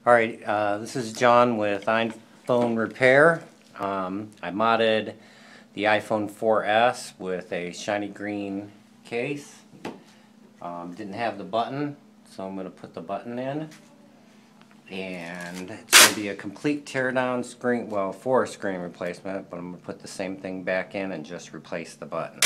Alright, this is John with iPhone Repair. I modded the iPhone 4S with a shiny green case. Didn't have the button, so I'm going to put the button in. And it's going to be a complete teardown screen, well, for a screen replacement, but I'm going to put the same thing back in and just replace the button.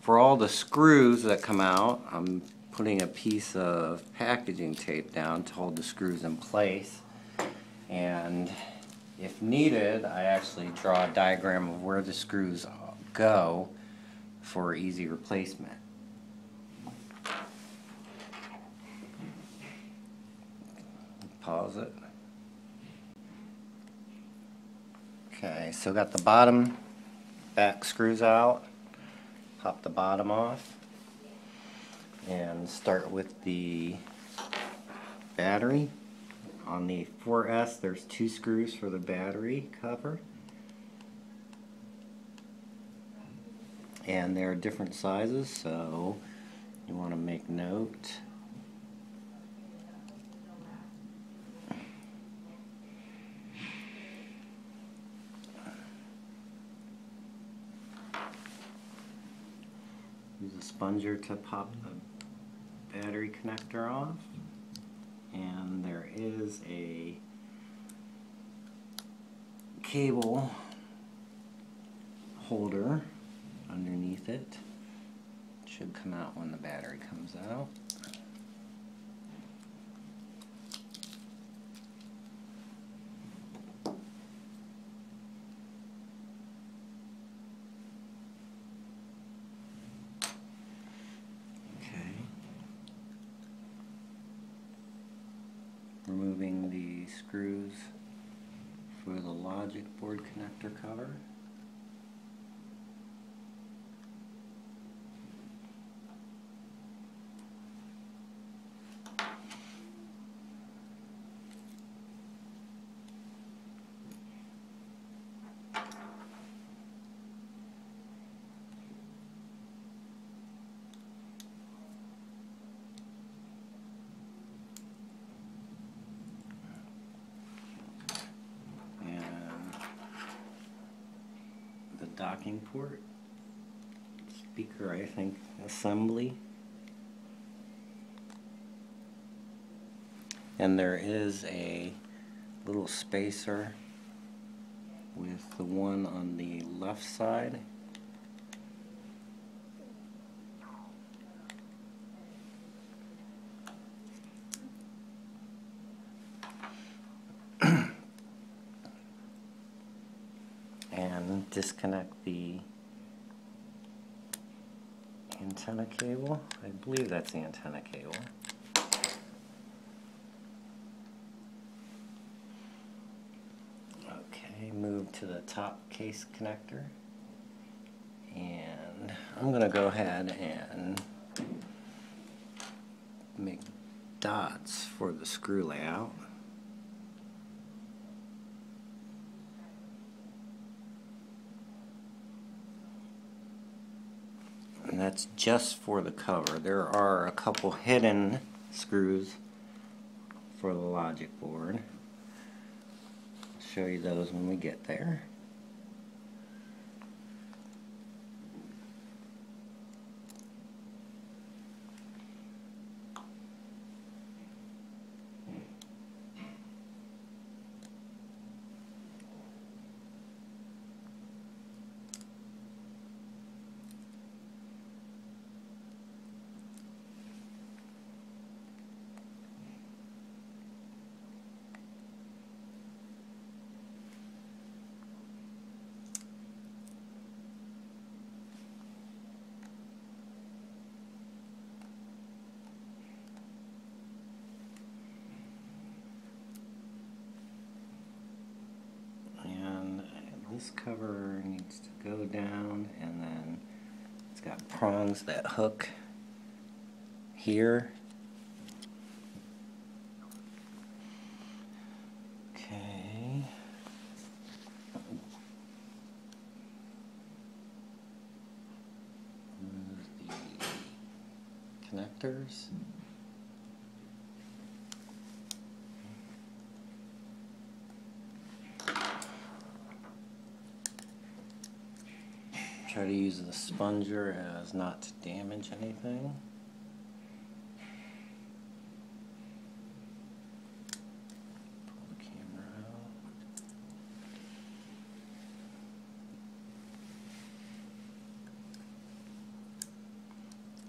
For all the screws that come out, I'm putting a piece of packaging tape down to hold the screws in place. And if needed, I actually draw a diagram of where the screws go for easy replacement. Pause it. Okay, so got the bottom back screws out. Pop the bottom off and start with the battery. On the 4S there's 2 screws for the battery cover, and they're different sizes, so you want to make note. Use a sponger to pop the battery connector off, and there is a cable holder underneath it. It should come out when the battery comes out. Removing the screws for the logic board connector cover. Docking port, speaker, I think, assembly, and there is a little spacer with the one on the left side. And disconnect the antenna cable. I believe that's the antenna cable. Okay, move to the top case connector. And I'm going to go ahead and make dots for the screw layout. And that's just for the cover. There are a couple hidden screws for the logic board. I'll show you those when we get there. This cover needs to go down, and then it's got prongs that hook here. Okay. Move the connectors. Try to use the sponger as not to damage anything. Pull the camera out.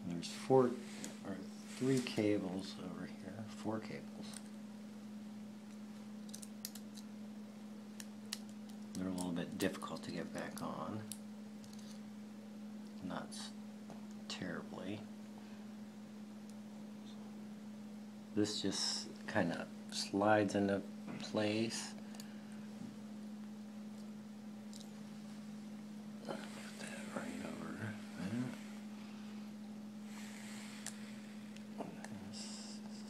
There's three cables over here, 4 cables. They're a little bit difficult to get back on. Not terribly. This just kind of slides into place. Put that right over there. This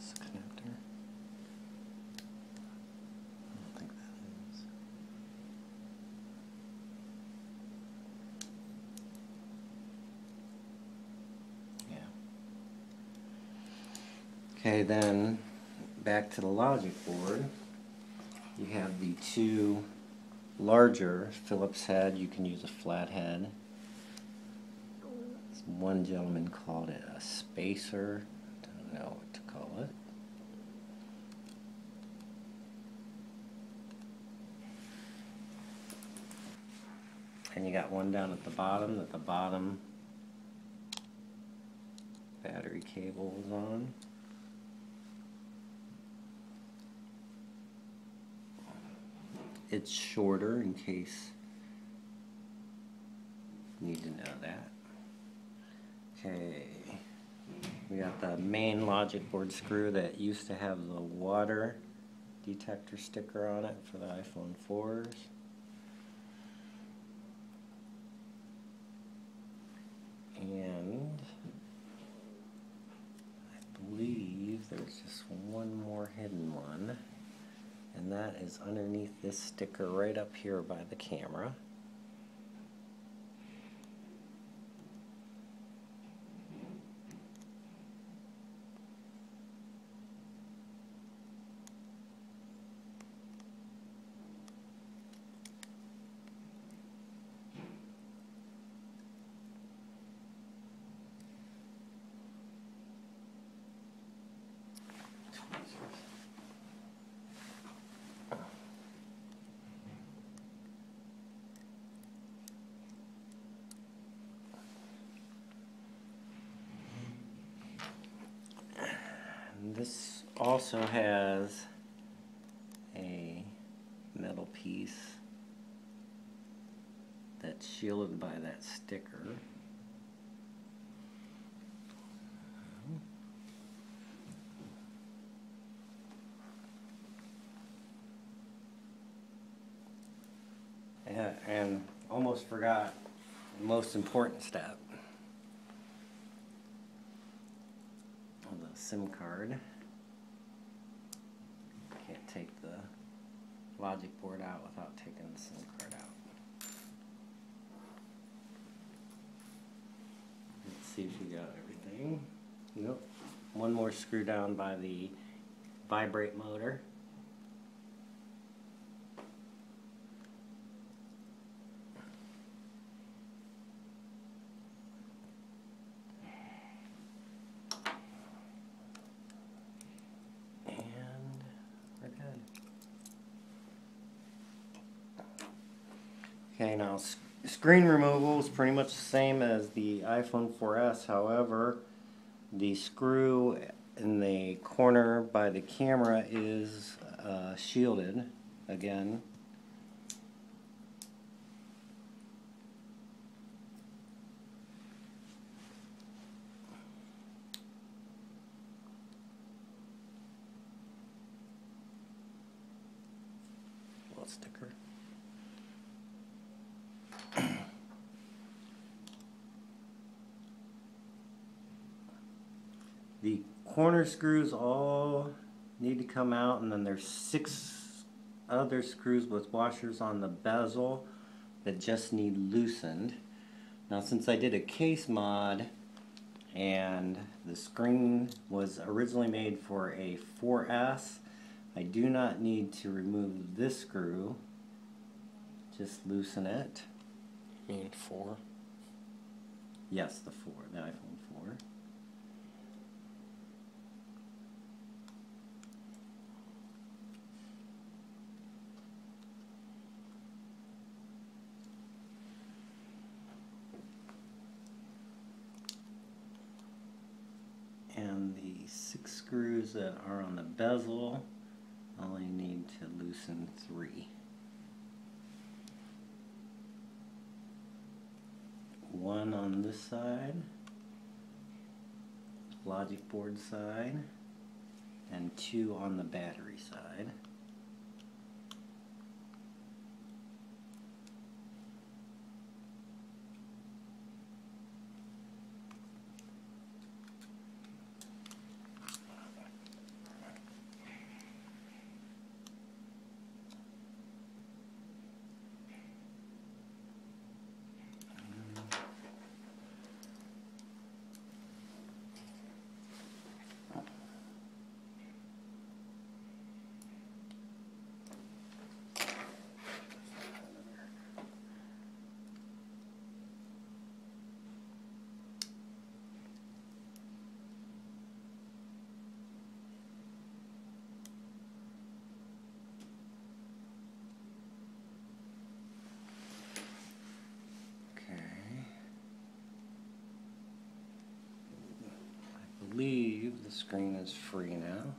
is a connector. I don't think that is. Okay, then back to the logic board. You have the 2 larger Phillips head. You can use a flat head. One gentleman called it a spacer. Don't know what to call it. And you got one down at the bottom that the bottom battery cable is on. It's shorter in case you need to know that. Okay, we got the main logic board screw that used to have the water detector sticker on it for the iPhone 4s. And I believe there's just one more hidden one. And that is underneath this sticker right up here by the camera. This also has a metal piece that's shielded by that sticker. Yeah, and almost forgot the most important step. The SIM card. Can't take the logic board out without taking the SIM card out. Let's see if we got everything. Nope. One more screw down by the vibrate motor. Okay, now screen removal is pretty much the same as the iPhone 4S. However, the screw in the corner by the camera is shielded again. Little sticker. The corner screws all need to come out, and then there's 6 other screws with washers on the bezel that just need loosened. Now, since I did a case mod, and the screen was originally made for a 4S. I do not need to remove this screw, just loosen it. You mean 4? Yes, the iPhone 4. And the 6 screws that are on the bezel, I only need to loosen 3. One on this side, logic board side, and 2 on the battery side. I believe the screen is free now.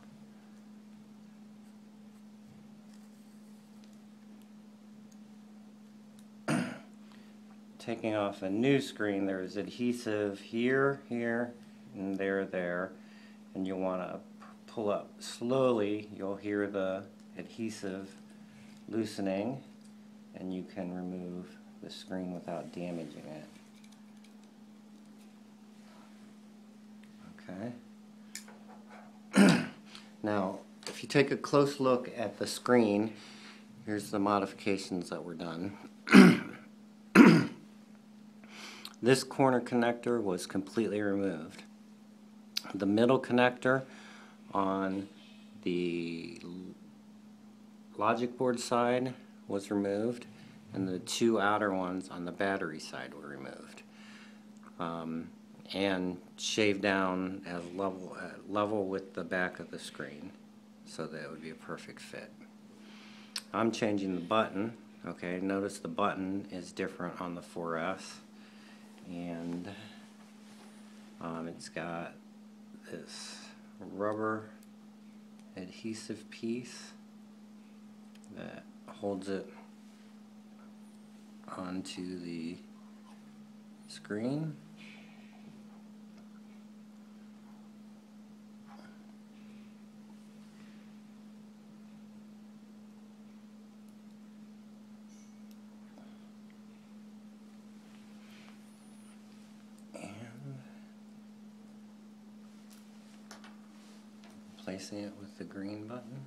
Taking off a new screen, there's adhesive here, here, and there, and you want to pull up slowly. You'll hear the adhesive loosening, and you can remove the screen without damaging it. Okay. Now, if you take a close look at the screen, here's the modifications that were done. This corner connector was completely removed. The middle connector on the logic board side was removed, and the 2 outer ones on the battery side were removed. And shaved down as level with the back of the screen, so that it would be a perfect fit. I'm changing the button. Okay, notice the button is different on the 4S, and it's got this rubber adhesive piece that holds it onto the screen. Placing it with the green button.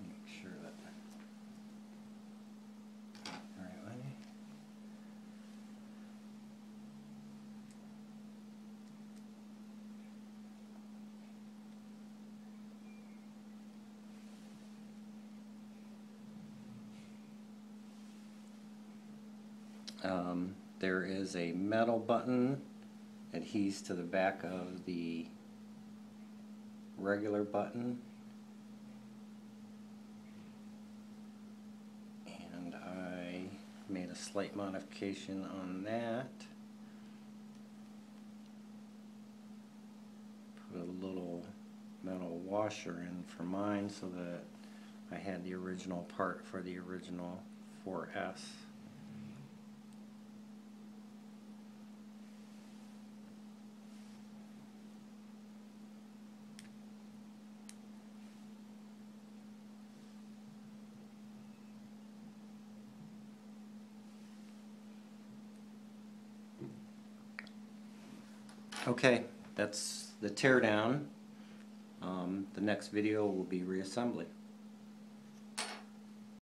Make sure that the right way. There is a metal button that adheres to the back of the regular button, and I made a slight modification on that. Put a little metal washer in for mine so that I had the original part for the original 4S. Okay, that's the teardown. The next video will be reassembly.